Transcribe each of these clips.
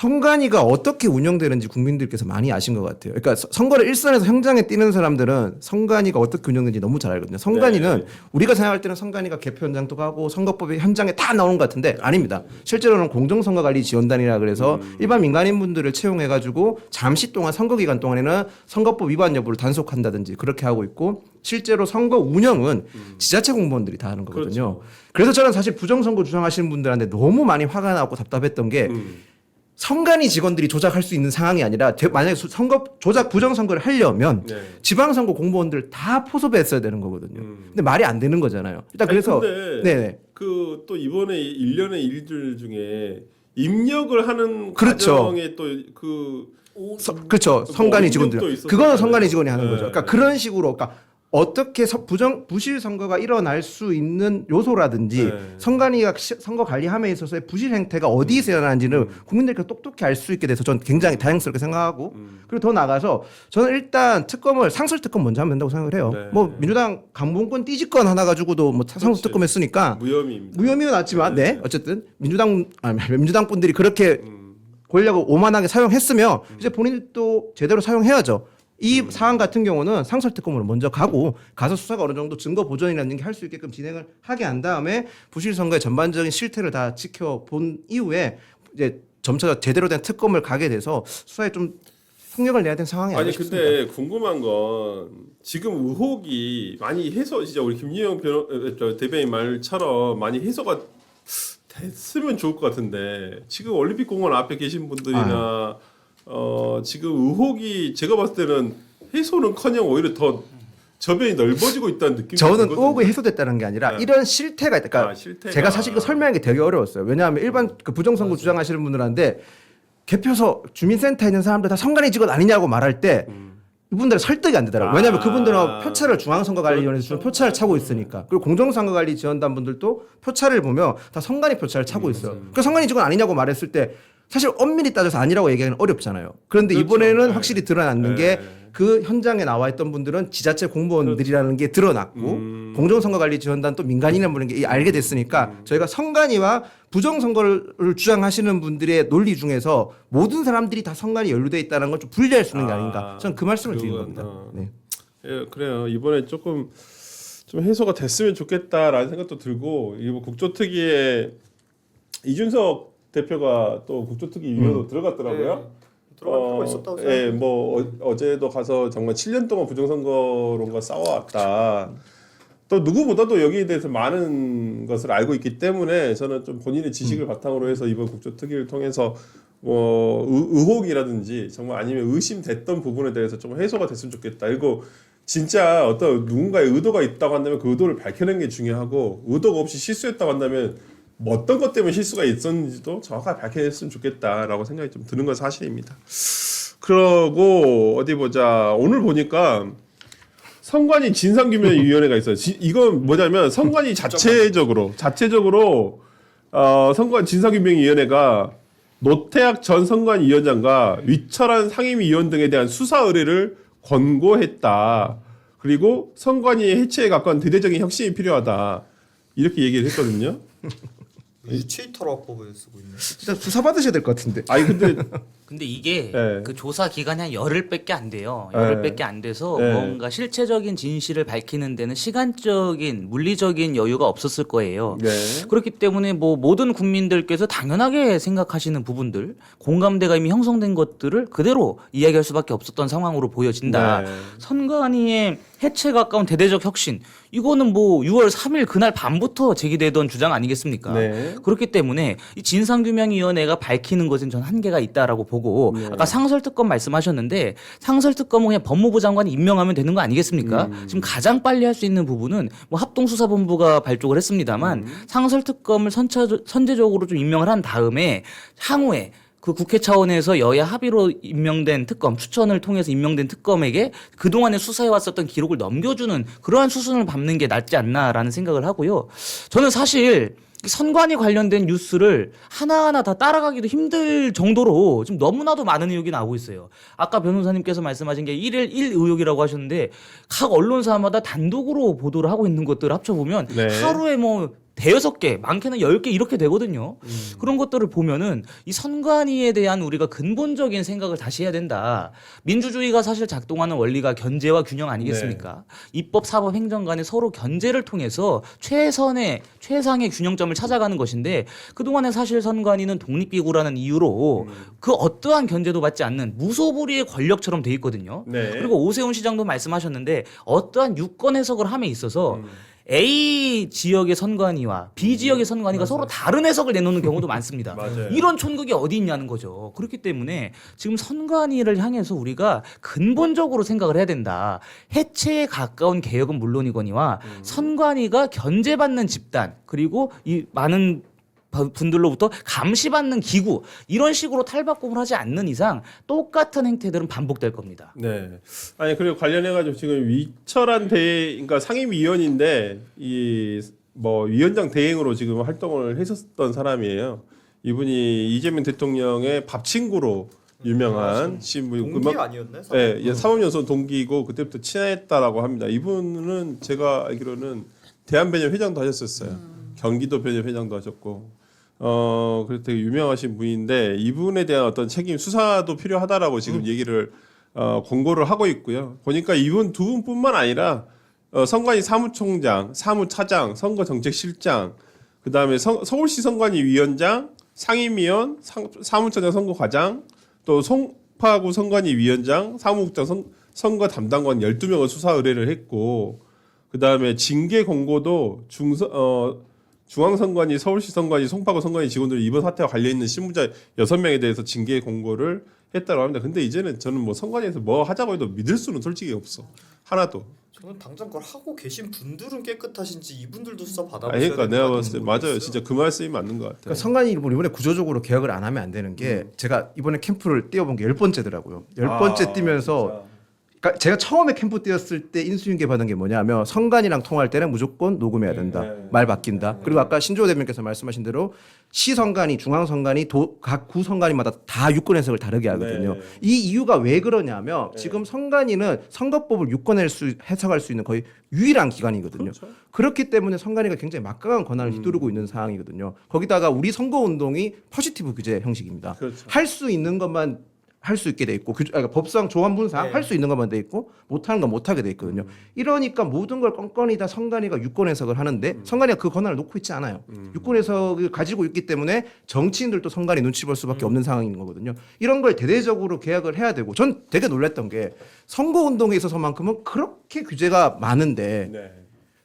선관위가 어떻게 운영되는지 국민들께서 많이 아신 것 같아요. 그러니까 선거를 일선에서 현장에 뛰는 사람들은 선관위가 어떻게 운영되는지 너무 잘 알거든요. 선관위는 네. 우리가 생각할 때는 선관위가 개표 현장도 가고 선거법이 현장에 다 나오는 것 같은데 아닙니다. 실제로는 공정선거관리지원단이라 그래서 일반 민간인분들을 채용해가지고 잠시 동안 선거 기간 동안에는 선거법 위반 여부를 단속한다든지 그렇게 하고 있고 실제로 선거 운영은 지자체 공무원들이 다 하는 거거든요. 그래서 저는 사실 부정선거 주장하시는 분들한테 너무 많이 화가 나고 답답했던 게 선관위 직원들이 조작할 수 있는 상황이 아니라 만약에 선거 조작 부정선거를 하려면 네. 지방선거 공무원들 다 포섭했어야 되는 거거든요. 근데 말이 안 되는 거잖아요. 일단 그래서 네. 그 또 이번에 일련의 일들 중에 입력을 하는 그렇죠. 과정에 또그 그렇죠. 선관위 직원들. 그거는 선관위 직원이 하는 네. 거죠. 그러니까 그런 식으로 그러니까 어떻게 부실 선거가 일어날 수 있는 요소라든지 네. 선관위가 선거 관리함에 있어서의 부실 행태가 어디에서 일어나는지는 국민들께 똑똑히 알 수 있게 돼서 저는 굉장히 다행스럽게 생각하고 그리고 더 나가서 저는 일단 특검을 상설 특검 먼저 하면 된다고 생각을 해요. 네. 뭐 민주당 강봉권 띠지건 하나 가지고도 뭐 상설 특검 했으니까 무혐의입니다. 무혐의는 맞지만 네 어쨌든 민주당 분들이 그렇게 권력을 오만하게 사용했으면 이제 본인도 제대로 사용해야죠. 이 사안 같은 경우는 상설특검으로 먼저 가서 수사가 어느 정도 증거 보존이라는 게 할 수 있게끔 진행을 하게 한 다음에 부실 선거의 전반적인 실태를 다 지켜본 이후에 이제 점차 제대로 된 특검을 가게 돼서 수사에 좀 속력을 내야 되는 상황이 아니라 싶습니다. 근데 궁금한 건 지금 의혹이 많이 진짜 우리 김유영 대변인 말처럼 많이 해소가 됐으면 좋을 것 같은데 지금 올림픽공원 앞에 계신 분들이나 지금 의혹이 제가 봤을 때는 해소는커녕 오히려 더 저변이 넓어지고 있다는 느낌이 저는 들거든요. 의혹이 해소됐다는 게 아니라 네. 이런 실태가 있다. 그러니까 실태가. 제가 사실 이거 설명하기 되게 어려웠어요. 왜냐하면 일반 그 부정선거 주장하시는 분들한테 개표소 주민센터에 있는 사람들 다 선관위 직원 아니냐고 말할 때 이분들은 설득이 안 되더라고요. 왜냐하면 그분들은 표차를 중앙선거관리위원회에서 주는 표차를 차고 있으니까. 그리고 공정선거관리지원단 분들도 표차를 보면 다 선관위 표차를 차고 있어요. 그 선관위 직원 아니냐고 말했을 때 사실 엄밀히 따져서 아니라고 얘기하기는 어렵잖아요. 그런데 그렇죠. 이번에는 네. 확실히 드러났는 게 그 현장에 나와 있던 분들은 지자체 공무원들이라는 게 드러났고 공정선거관리지원단 또 민간인이라는 분인 게 알게 됐으니까 저희가 선관위와 부정선거를 주장하시는 분들의 논리 중에서 모든 사람들이 다 선관위 연루돼 있다는 걸 좀 분리할 수 있는 게 아닌가. 저는 그 말씀을 드린 겁니다. 네. 예, 그래요. 이번에 조금 좀 해소가 됐으면 좋겠다라는 생각도 들고 이번 국조특위에 이준석 대표가 또 국조특위 위원으로 들어갔더라고요. 들어갈 필요가 있었다고 생각해요. 예, 뭐 어제도 가서 정말 7년 동안 부정선거론과 싸워왔다. 또 누구보다도 여기에 대해서 많은 것을 알고 있기 때문에 저는 좀 본인의 지식을 바탕으로 해서 이번 국조특위를 통해서 뭐 의혹이라든지 정말 아니면 의심됐던 부분에 대해서 좀 해소가 됐으면 좋겠다. 그리고 진짜 어떤 누군가의 의도가 있다고 한다면 그 의도를 밝혀내는 게 중요하고 의도가 없이 실수했다고 한다면 뭐 어떤 것 때문에 실수가 있었는지도 정확하게 밝혀냈으면 좋겠다라고 생각이 좀 드는 건 사실입니다. 그러고 어디 보자. 오늘 보니까 선관위 진상규명위원회가 있어요. 이건 뭐냐면 선관위 자체적으로 선관 진상규명위원회가 노태학 전 선관위원장과 위철한 상임위원 등에 대한 수사 의뢰를 권고했다. 그리고 선관위 해체에 가까운 대대적인 혁신이 필요하다. 이렇게 얘기를 했거든요. 트위터라고 쓰고 있네. 진짜 수사 받으셔야 될 것 같은데. 아니 근데 근데 이게 네. 그 조사 기간이 한 열흘밖에 안 돼요. 네. 열흘밖에 안 돼서 네. 뭔가 실체적인 진실을 밝히는 데는 시간적인 물리적인 여유가 없었을 거예요. 네. 그렇기 때문에 뭐 모든 국민들께서 당연하게 생각하시는 부분들, 공감대가 이미 형성된 것들을 그대로 이야기할 수밖에 없었던 상황으로 보여진다. 네. 선관위의 해체에 가까운 대대적 혁신, 이거는 뭐 6월 3일 그날 밤부터 제기되던 주장 아니겠습니까? 네. 그렇기 때문에 이 진상규명위원회가 밝히는 것은 전 한계가 있다라고 보고 네. 아까 상설특검 말씀하셨는데 상설특검은 그냥 법무부 장관이 임명하면 되는 거 아니겠습니까? 지금 가장 빨리 할 수 있는 부분은 뭐 합동수사본부가 발족을 했습니다만 상설특검을 선제적으로 좀 임명을 한 다음에 향후에 그 국회 차원에서 여야 합의로 임명된 특검, 추천을 통해서 임명된 특검에게 그동안에 수사해왔었던 기록을 넘겨주는 그러한 수순을 밟는 게 낫지 않나라는 생각을 하고요. 저는 사실 선관위 관련된 뉴스를 하나하나 다 따라가기도 힘들 정도로 지금 너무나도 많은 의혹이 나오고 있어요. 아까 변호사님께서 말씀하신 게 1일 1 의혹이라고 하셨는데 각 언론사마다 단독으로 보도를 하고 있는 것들을 합쳐보면 네. 하루에 뭐 대여섯 개, 많게는 10개 이렇게 되거든요. 그런 것들을 보면은 이 선관위에 대한 우리가 근본적인 생각을 다시 해야 된다. 민주주의가 사실 작동하는 원리가 견제와 균형 아니겠습니까? 입법, 사법, 행정 간에 서로 견제를 통해서 최상의 균형점을 찾아가는 것인데 그동안에 사실 선관위는 독립기구라는 이유로 그 어떠한 견제도 받지 않는 무소불위의 권력처럼 돼 있거든요. 네. 그리고 오세훈 시장도 말씀하셨는데 어떠한 유권 해석을 함에 있어서 A 지역의 선관위와 B 지역의 선관위가 서로 다른 해석을 내놓는 경우도 많습니다. 맞아요. 이런 촌극이 어디 있냐는 거죠. 그렇기 때문에 지금 선관위를 향해서 우리가 근본적으로 생각을 해야 된다. 해체에 가까운 개혁은 물론이거니와 선관위가 견제받는 집단 그리고 이 많은 분들로부터 감시받는 기구 이런 식으로 탈바꿈을 하지 않는 이상 똑같은 행태들은 반복될 겁니다. 네. 아니 그리고 관련해가지고 지금 위철한 그러니까 상임위원인데 이 뭐 위원장 대행으로 지금 활동을 했었던 사람이에요. 이분이 이재명 대통령의 밥 친구로 유명한 신부. 동기 아니었나요? 네, 사법연수원 동기이고 그때부터 친했다라고 합니다. 이분은 제가 알기로는 대한변협 회장도 하셨었어요. 경기도 변협 회장도 하셨고. 그래서 되게 유명하신 분인데 이분에 대한 어떤 책임 수사도 필요하다라고 지금 얘기를 권고를 하고 있고요. 보니까 이분 두 분뿐만 아니라 선관위 사무총장, 사무차장, 선거정책실장, 그 다음에 서울시 선관위 위원장, 상임위원, 사무처장 선거과장, 또 송파구 선관위 위원장, 사무국장 선거 담당관 12명을 수사 의뢰를 했고, 그 다음에 징계 공고도 중앙선관위, 서울시 선관위, 송파구 선관위 직원들 이번 사태와 관련 있는 신분자 6명에 대해서 징계 공고를 했다고 합니다. 근데 이제는 저는 뭐 선관위에서 뭐 하자고 해도 믿을 수는 솔직히 없어. 하나도. 저는 당장 그걸 하고 계신 분들은 깨끗하신지 이분들도 수사 받아보셔야 그러니까 내가 되는 봤을 때 거 맞아요. 모르겠어요. 진짜 그 말씀이 맞는 것 같아요. 그러니까 선관위 이번에 구조적으로 개혁을 안 하면 안 되는 게 제가 이번에 캠프를 뛰어본 게 10번째더라고요. 10번째 뛰면서 그러니까 제가 처음에 캠프 뛰었을 때 인수인계 받은 게 뭐냐면 선관위랑 통할 때는 무조건 녹음해야 된다. 말 바뀐다. 그리고 아까 신조호 대변께서 말씀하신 대로 시선관위, 중앙선관위, 각 구선관위마다 다 유권 해석을 다르게 하거든요. 네. 이 이유가 왜 그러냐면 지금 선관위는 선거법을 유권 해석할 수 있는 거의 유일한 기관이거든요. 그렇죠. 그렇기 때문에 선관위가 굉장히 막강한 권한을 휘두르고 있는 상황이거든요. 거기다가 우리 선거운동이 포지티브 규제 형식입니다. 그렇죠. 할 수 있는 것만 할 수 있게 돼 있고 그러니까 법상 조항분상 네. 할 수 있는 것만 돼 있고 못하는 건 못하게 돼 있거든요. 이러니까 모든 걸 껌껌이 다 선관위가 유권 해석을 하는데 선관위가 그 권한을 놓고 있지 않아요. 유권 해석을 가지고 있기 때문에 정치인들도 선관위 눈치 볼 수밖에 없는 상황인 거거든요. 이런 걸 대대적으로 개혁을 해야 되고 전 되게 놀랐던 게 선거운동에 있어서만큼은 그렇게 규제가 많은데 네.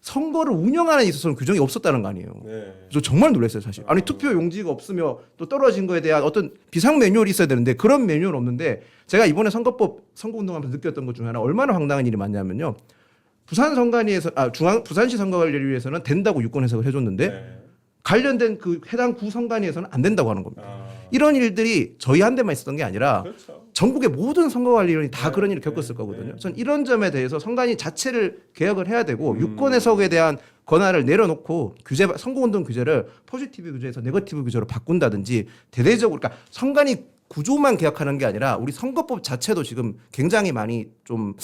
선거를 운영하는 데 있어서는 규정이 없었다는 거 아니에요. 네. 저 정말 놀랐어요, 사실. 아니 투표 용지가 없으며 또 떨어진 거에 대한 어떤 비상 매뉴얼이 있어야 되는데 그런 매뉴얼 없는데 제가 이번에 선거운동하면서 느꼈던 것 중에 하나 얼마나 황당한 일이 많냐면요. 부산 선관위에서 부산시 선거관리를 위해서는 된다고 유권 해석을 해줬는데 네. 관련된 그 해당 구 선관위에서는 안 된다고 하는 겁니다. 아, 이런 일들이 저희 한 대만 있었던 게 아니라 그렇죠. 전국의 모든 선거관리위원이 다 네, 그런 일을 네, 겪었을 거거든요. 네. 전 이런 점에 대해서 선관위 자체를 개혁을 해야 되고 유권 해석에 대한 권한을 내려놓고 선거운동 규제를 포지티브 규제에서 네거티브 규제로 바꾼다든지 대대적으로 그러니까 선관위 구조만 개혁하는 게 아니라 우리 선거법 자체도 지금 굉장히 많이 좀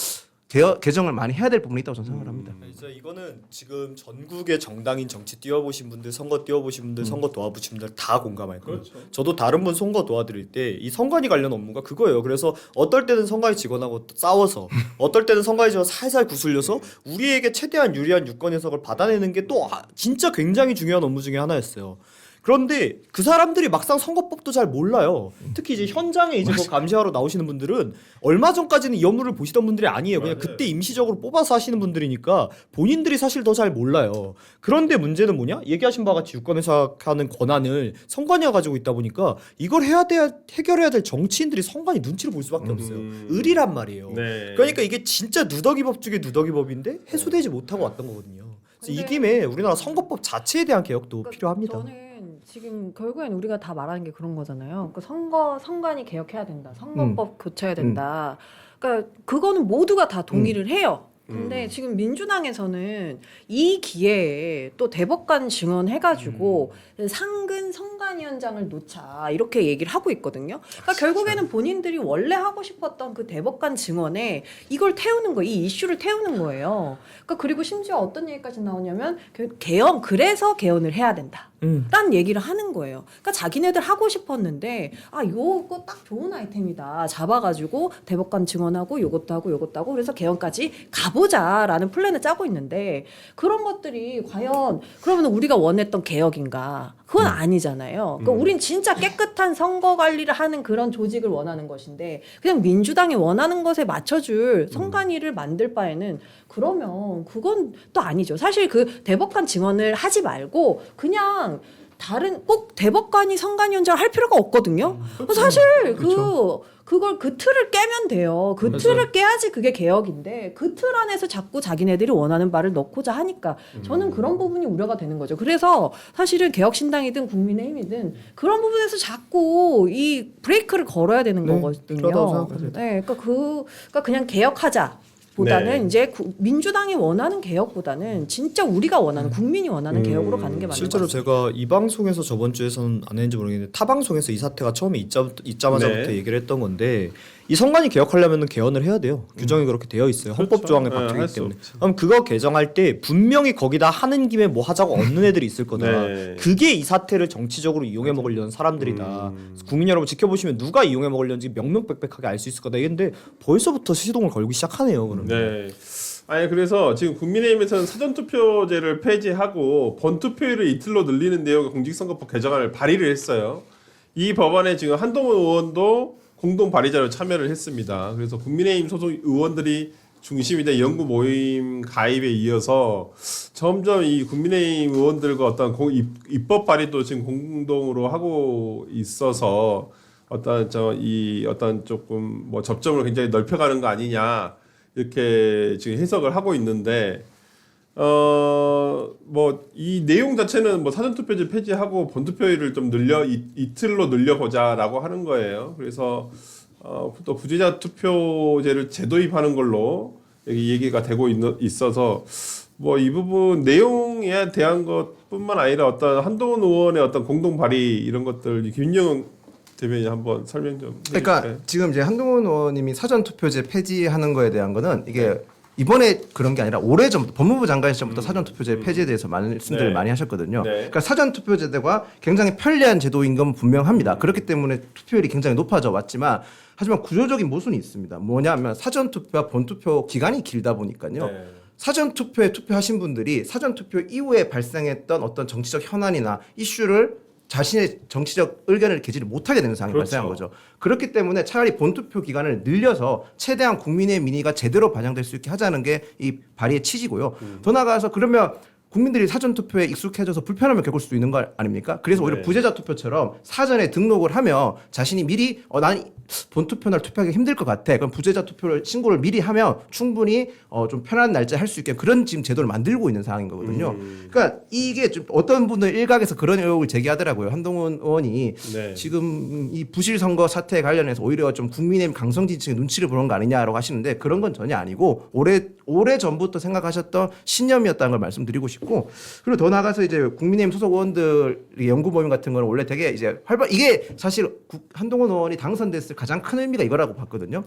개정을 많이 해야 될 부분이 있다고 저는 생각을 합니다. 진짜 이거는 지금 전국의 정당인 정치 뛰어보신 분들, 선거 뛰어보신 분들, 선거 도와보신 분들 다 공감할 거예요. 그렇죠. 저도 다른 분 선거 도와드릴 때 이 선관위 관련 업무가 그거예요. 그래서 어떨 때는 선관위 직원하고 싸워서 어떨 때는 선관위 직원 살살 구슬려서 우리에게 최대한 유리한 유권 해석을 받아내는 게 또 진짜 굉장히 중요한 업무 중에 하나였어요. 그런데 그 사람들이 막상 선거법도 잘 몰라요. 특히 이제 현장에 이제 그 감시하러 나오시는 분들은 얼마 전까지는 이 업무를 보시던 분들이 아니에요. 그냥 맞아요. 그때 임시적으로 뽑아서 하시는 분들이니까 본인들이 사실 더 잘 몰라요. 그런데 문제는 뭐냐? 얘기하신 바와 같이 유권 해석하는 권한을 선관위가 가지고 있다 보니까 이걸 해결해야 될 정치인들이 선관위 눈치를 볼 수밖에 없어요. 의리란 말이에요. 네. 그러니까 이게 진짜 누더기법 중에 누더기법인데 해소되지 못하고 왔던 거거든요. 그래서 이 근데- 김에 우리나라 선거법 자체에 대한 개혁도 그러니까 필요합니다. 저는 지금 결국엔 우리가 다 말하는 게 그런 거잖아요. 그 선관위 개혁해야 된다. 선거법 고쳐야 된다. 그러니까 그거는 모두가 다 동의를 해요. 근데 지금 민주당에서는 이 기회에 또 대법관 증언해가지고 상근 선관위원장을 놓자 이렇게 얘기를 하고 있거든요. 그러니까 결국에는 본인들이 원래 하고 싶었던 그 대법관 증언에 이걸 태우는 거예요. 이 이슈를 태우는 거예요. 그러니까 그리고 심지어 어떤 얘기까지 나오냐면 개헌 그래서 개헌을 해야 된다. 딴 얘기를 하는 거예요. 그러니까 자기네들 하고 싶었는데 요거 딱 좋은 아이템이다. 잡아가지고 대법관 증언하고 요것도 하고 그래서 개헌까지 가보자라는 플랜을 짜고 있는데 그런 것들이 과연 그러면 우리가 원했던 개혁인가? 그건 아니잖아요. 그러니까 우린 진짜 깨끗한 선거 관리를 하는 그런 조직을 원하는 것인데 그냥 민주당이 원하는 것에 맞춰줄 선관위를 만들 바에는 그러면 그건 또 아니죠. 사실 그 대법관 증언을 하지 말고 그냥 다른 꼭 대법관이 선관위원장을 할 필요가 없거든요. 사실 그걸 그 틀을 깨면 돼요. 그 틀을 깨야지 그게 개혁인데 그 틀 안에서 자꾸 자기네들이 원하는 바를 넣고자 하니까 저는 그런 부분이 우려가 되는 거죠. 그래서 사실은 개혁신당이든 국민의힘이든 그런 부분에서 자꾸 이 브레이크를 걸어야 되는 거거든요. 그렇다고 생각하세요. 네, 그러니까 그냥 개혁하자. 보다는 네. 이제 민주당이 원하는 개혁보다는 진짜 우리가 원하는 국민이 원하는 개혁으로 가는 게 맞는 것 실제로 같아요. 제가 이 방송에서 저번 주에서는 안 했는지 모르겠는데 타 방송에서 이 사태가 처음에 있자마자부터 네. 얘기를 했던 건데 이 선관위 개혁하려면 개헌을 해야 돼요. 규정이 그렇게 되어 있어요. 헌법 그렇죠. 조항에 네, 박혀있기 할수 때문에. 없지. 그럼 그거 개정할 때 분명히 거기다 하는 김에 뭐 하자고 얻는 애들이 있을 거다. 네. 그게 이 사태를 정치적으로 이용해 먹으려는 사람들이다. 국민 여러분 지켜보시면 누가 이용해 먹으려는지 명명백백하게 알 수 있을 거다. 이랬는데 벌써부터 시동을 걸기 시작하네요. 그러면. 네. 아니 그래서 지금 국민의힘에서는 사전투표제를 폐지하고 본투표율을 이틀로 늘리는 내용의 공직선거법 개정안을 발의를 했어요. 이 법안에 지금 한동훈 의원도 공동 발의자로 참여를 했습니다. 그래서 국민의힘 소속 의원들이 중심이 된 연구 모임 가입에 이어서 점점 이 국민의힘 의원들과 어떤 입법 발의도 지금 공동으로 하고 있어서 어떤 조금 뭐 접점을 굉장히 넓혀가는 거 아니냐. 이렇게 지금 해석을 하고 있는데 뭐 이 내용 자체는 뭐 사전투표제 폐지하고 본투표율을 좀 이틀로 늘려보자라고 하는 거예요. 그래서 또 부재자 투표제를 재도입하는 걸로 여기 얘기가 되고 있어서 뭐 이 부분 내용에 대한 것뿐만 아니라 어떤 한동훈 의원의 어떤 공동 발의 이런 것들 김영은 대변인 한번 설명 좀. 그러니까 해주세요. 지금 이제 한동훈 의원님이 사전투표제 폐지하는 거에 대한 거는 이게 이번에 그런 게 아니라 오래전부터 법무부 장관 시절부터 사전투표제 폐지에 대해서 말씀들을 네. 많이 하셨거든요. 네. 그러니까 사전투표제가 굉장히 편리한 제도인 건 분명합니다. 그렇기 때문에 투표율이 굉장히 높아져 왔지만 하지만 구조적인 모순이 있습니다. 뭐냐면 사전투표와 본투표 기간이 길다 보니까요. 네. 사전투표에 투표하신 분들이 사전투표 이후에 발생했던 어떤 정치적 현안이나 이슈를 자신의 정치적 의견을 개지를 못하게 되는 상황이 그렇죠. 발생한 거죠. 그렇기 때문에 차라리 본투표 기간을 늘려서 최대한 국민의 민의가 제대로 반영될 수 있게 하자는 게 이 발의의 취지고요. 더 나아가서 그러면 국민들이 사전투표에 익숙해져서 불편함을 겪을 수도 있는 거 아닙니까? 그래서 오히려 네. 부재자 투표처럼 사전에 등록을 하면 자신이 미리 난 본투표 날 투표하기 힘들 것 같아. 그럼 부재자 투표를 신고를 미리 하면 충분히 좀 편한 날짜에 할 수 있게 그런 지금 제도를 만들고 있는 상황인 거거든요. 그러니까 이게 좀 어떤 분들 일각에서 그런 의혹을 제기하더라고요. 한동훈 의원이 네. 지금 이 부실 선거 사태에 관련해서 오히려 좀 국민의힘 강성 지지층의 눈치를 보는 거 아니냐라고 하시는데 그런 건 전혀 아니고 오래 전부터 생각하셨던 신념이었다는 걸 말씀드리고 싶고 그리고 더 나아가서 이제 국민의힘 소속 의원들 연구 모임 같은 거는 원래 되게 이제 이게 사실 한동훈 의원이 당선됐을 가장 큰 의미가 이거라고 봤거든요.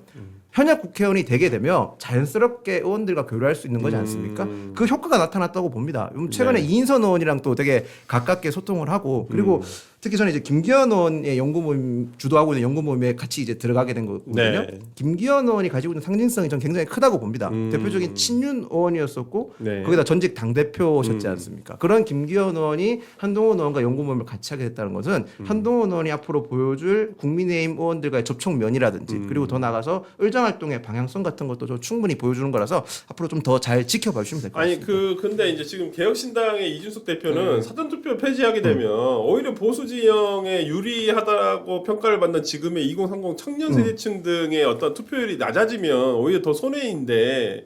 현역 국회의원이 되게 되면 자연스럽게 의원들과 교류할 수 있는 거지 않습니까? 그 효과가 나타났다고 봅니다. 최근에 네. 이인선 의원이랑 또 되게 가깝게 소통을 하고 그리고 특히 저는 이제 김기현 의원의 연구 모임 주도하고 있는 연구 모임에 같이 이제 들어가게 된 거거든요. 네. 김기현 의원이 가지고 있는 상징성이 전 굉장히 크다고 봅니다. 대표적인 친윤 의원이었었고 네. 거기다 전직 당 대표셨지 않습니까? 그런 김기현 의원이 한동훈 의원과 연구 모임을 같이 하게 됐다는 것은 한동훈 의원이 앞으로 보여줄 국민의힘 의원들과의 접촉면이라든지 그리고 더 나아가서 의정 활동의 방향성 같은 것도 좀 충분히 보여주는 거라서 앞으로 좀 더 잘 지켜봐 주시면 될 것 아니 같습니다. 근데 이제 지금 개혁신당의 이준석 대표는 사전투표 폐지하게 되면 오히려 보수 진영에 유리하다고 평가를 받는 지금의 2030 청년 세대층 등의 어떤 투표율이 낮아지면 오히려 더 손해인데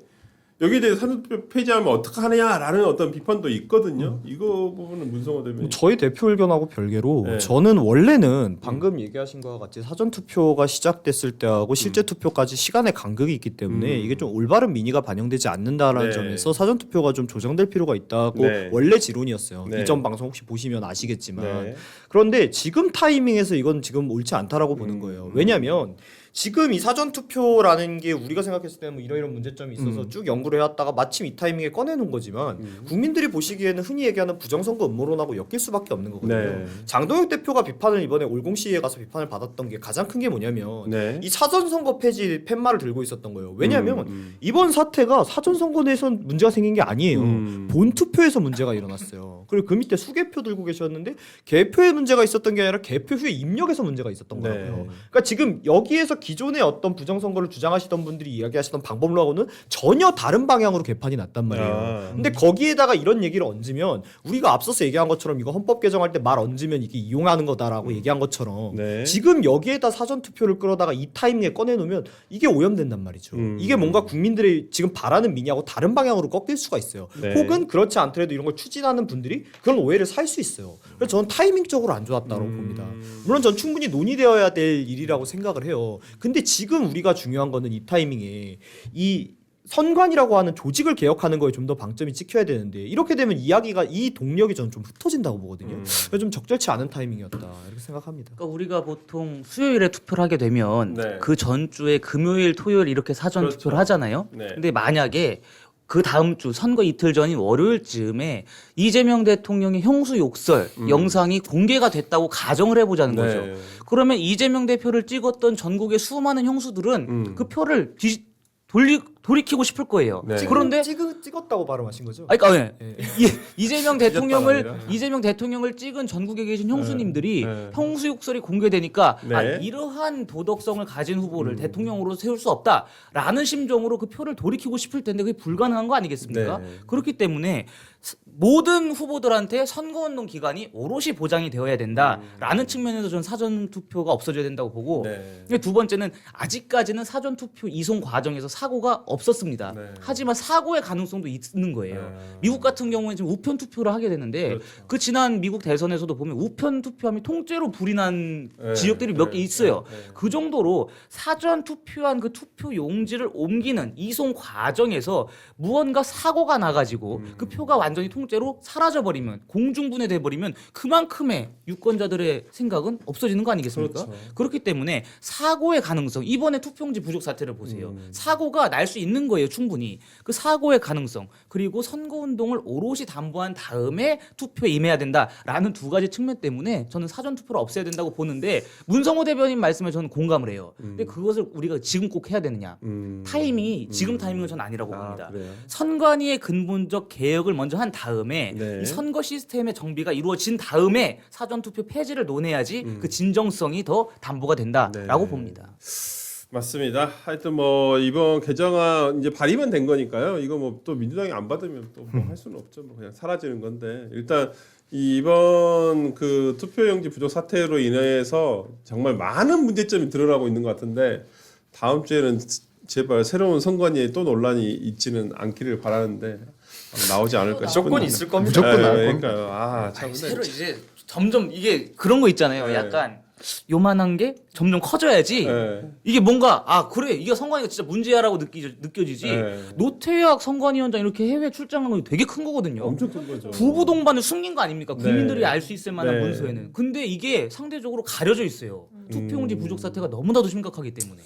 여기에 대해서 사전투표 폐지하면 어떡하느냐라는 어떤 비판도 있거든요. 이거 부분은 문성호 대변인. 저희 대표 의견하고 별개로 네. 저는 원래는 방금 얘기하신 것과 같이 사전 투표가 시작됐을 때하고 실제 투표까지 시간의 간극이 있기 때문에 이게 좀 올바른 민의가 반영되지 않는다라는 네. 점에서 사전 투표가 좀 조정될 필요가 있다고 네. 원래 지론이었어요. 네. 이전 방송 혹시 보시면 아시겠지만 네. 그런데 지금 타이밍에서 이건 지금 옳지 않다라고 보는 거예요. 왜냐하면 지금 이 사전 투표라는 게 우리가 생각했을 때는 뭐 이런 문제점이 있어서 쭉 연구를 해왔다가 마침 이 타이밍에 꺼내놓은 거지만 국민들이 보시기에는 흔히 얘기하는 부정선거 음모론하고 엮일 수밖에 없는 거거든요. 네. 장동혁 대표가 비판을 이번에 올공시에 가서 비판을 받았던 게 가장 큰 게 뭐냐면 네. 이 사전선거 폐지 팻말을 들고 있었던 거예요. 왜냐하면 이번 사태가 사전선거 내에선 문제가 생긴 게 아니에요. 본투표에서 문제가 일어났어요. 그리고 그 밑에 수개표 들고 계셨는데 개표에 문제가 있었던 게 아니라 개표 후에 입력에서 문제가 있었던 네. 거라고요. 그러니까 지금 여기에서 기존의 어떤 부정선거를 주장하시던 분들이 이야기하시던 방법론하고는 전혀 다른 방향으로 개판이 났단 말이에요. 아. 근데 거기에다가 이런 얘기를 얹으면 우리가 앞서서 얘기한 것처럼 이거 헌법 개정할 때 말 얹으면 이게 이용하는 거다라고 얘기한 것처럼 네. 지금 여기에다 사전 투표를 끌어다가 이 타이밍에 꺼내놓으면 이게 오염된단 말이죠. 이게 뭔가 국민들의 지금 바라는 민의하고 다른 방향으로 꺾일 수가 있어요. 네. 혹은 그렇지 않더라도 이런 걸 추진하는 분들이 그런 오해를 살 수 있어요. 그래서 저는 타이밍적으로 안 좋았다고 봅니다. 물론 전 충분히 논의되어야 될 일이라고 생각을 해요. 근데 지금 우리가 중요한 거는 이 타이밍에 이 선관이라고 하는 조직을 개혁하는 거에 좀 더 방점이 찍혀야 되는데 이렇게 되면 이야기가 이 동력이 저는 좀 흩어진다고 보거든요. 그래서 좀 적절치 않은 타이밍이었다 이렇게 생각합니다. 그러니까 우리가 보통 수요일에 투표를 하게 되면 네. 그 전주에 금요일, 토요일 이렇게 사전 그렇죠. 투표를 하잖아요. 네. 근데 만약에 그 다음 주 선거 이틀 전인 월요일쯤에 이재명 대통령의 형수 욕설 영상이 공개가 됐다고 가정을 해보자는 네. 거죠. 그러면 이재명 대표를 찍었던 전국의 수많은 형수들은 그 표를 돌이키고 싶을 거예요. 네. 그런데 찍었다고 발음하신 거죠? 아니, 그러니까 이재명 아니라. 대통령을 찍은 전국에 계신 형수님들이 네. 형수 욕설이 공개되니까 네. 아, 이러한 도덕성을 가진 후보를 대통령으로 세울 수 없다라는 심정으로 그 표를 돌이키고 싶을 텐데 그게 불가능한 거 아니겠습니까? 네. 그렇기 때문에 모든 후보들한테 선거운동 기간이 오롯이 보장이 되어야 된다라는 측면에서 저는 사전 투표가 없어져야 된다고 보고 네. 두 번째는 아직까지는 사전 투표 이송 과정에서 사고가 없었습니다. 네. 하지만 사고의 가능성도 있는 거예요. 미국 같은 경우에 지금 우편 투표를 하게 되는데 그렇죠. 그 지난 미국 대선에서도 보면 우편 투표함이 통째로 불이 난 네. 지역들이 몇 개 네. 있어요. 네. 그 정도로 사전 투표한 그 투표 용지를 옮기는 이송 과정에서 무언가 사고가 나가지고 그 표가 완전히 통째로 사라져 버리면 공중분해돼 버리면 그만큼의 유권자들의 생각은 없어지는 거 아니겠습니까? 그렇죠. 그렇기 때문에 사고의 가능성 이번에 투표용지 부족 사태를 보세요. 사고가 날 수 있는 거예요, 충분히. 그 사고의 가능성 그리고 선거운동을 오롯이 담보한 다음에 투표에 임해야 된다라는 두 가지 측면 때문에 저는 사전 투표를 없애야 된다고 보는데 문성호 대변인 말씀에 저는 공감을 해요. 근데 그것을 우리가 지금 꼭 해야 되느냐? 타이밍이 지금 타이밍은 저는 아니라고 봅니다. 그래요? 선관위의 근본적 개혁을 먼저 한 다음에 네. 이 선거 시스템의 정비가 이루어진 다음에 사전 투표 폐지를 논해야지 그 진정성이 더 담보가 된다라고 네. 봅니다. 맞습니다. 하여튼 뭐 이번 개정안 이제 발의만 된 거니까요. 이거 뭐 또 민주당이 안 받으면 또 뭐 할 수는 없죠. 뭐 그냥 사라지는 건데 일단 이번 그 투표용지 부족 사태로 인해서 정말 많은 문제점이 드러나고 있는 것 같은데 다음 주에는 제발 새로운 선관위에 또 논란이 있지는 않기를 바라는데 나오지 않을까 싶은데 무조건 있을 겁니다. 무조건 나올 그러니까요. 참 새로 이제 점점 이게 그런 거 있잖아요. 네. 약간 요만한 게 점점 커져야지. 네. 이게 뭔가 아 그래 이게 선관위가 진짜 문제야라고 느껴지지. 네. 노태학 선관위원장 이렇게 해외 출장한 거 되게 큰 거거든요. 엄청 큰 거죠. 부부 동반을 숨긴 거 아닙니까? 국민들이 네. 알 수 있을 만한 네. 문서에는. 근데 이게 상대적으로 가려져 있어요. 투표용지 부족 사태가 너무나도 심각하기 때문에.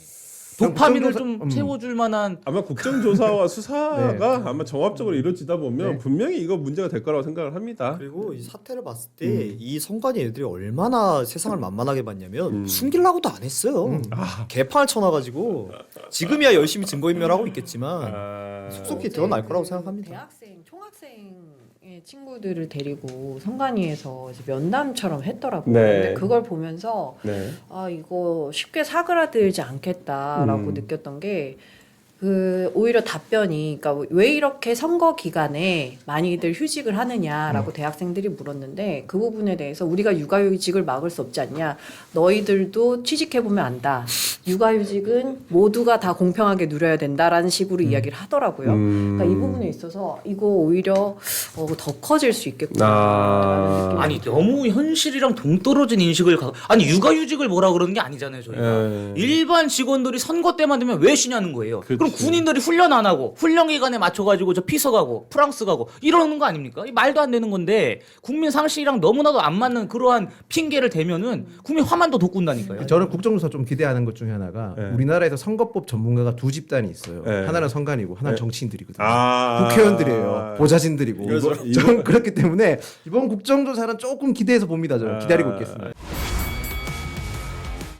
도파민을 좀 채워줄 만한 아마 국정조사와 수사가 아마 종합적으로 이루어지다 보면 분명히 이거 문제가 될 거라고 생각을 합니다. 그리고 이 사태를 봤을 때 이 선관위 애들이 얼마나 세상을 만만하게 봤냐면 숨기려고도 안 했어요. 개판을 쳐놔가지고 지금이야 열심히 증거인멸하고 있겠지만 아, 속속히 드러날 거라고 생각합니다. 대학생, 총학생의 친구들을 데리고 선관위에서 이제 면담처럼 했더라고요. 네. 근데 그걸 보면서 네. 아 이거 쉽게 사그라들지 않겠다라고 느꼈던 게 오히려 답변이, 그러니까 왜 이렇게 선거 기간에 많이들 휴직을 하느냐라고 대학생들이 물었는데 그 부분에 대해서 우리가 육아휴직을 막을 수 없지 않냐. 너희들도 취직해보면 안다. 육아휴직은 모두가 다 공평하게 누려야 된다라는 식으로 이야기를 하더라고요. 그러니까 이 부분에 있어서 이거 오히려 더 커질 수 있겠구나. 아니 너무 현실이랑 동떨어진 인식을 아니 육아휴직을 뭐라 그러는 게 아니잖아요 저희가. 예. 일반 직원들이 선거 때만 되면 왜 쉬냐는 거예요. 그치. 그럼 군인들이 훈련 안 하고 훈련 기간에 맞춰가지고 저 피서 가고 프랑스 가고 이러는 거 아닙니까? 이 말도 안 되는 건데 국민 상식이랑 너무나도 안 맞는 그러한 핑계를 대면은 국민 화만 더 돋군다니까요. 저는 국정조사 좀 기대하는 것 중에 하나가 네. 우리나라에서 선거법 전문가가 두 집단이 있어요. 네. 하나는 선관위고 하나는 네. 정치인들이거든요. 아. 국회의원들이에요. 보좌진들이고. 그래서 저는 그렇기 때문에 이번 국정조사는 조금 기대해서 봅니다. 저는 기다리고 있겠습니다.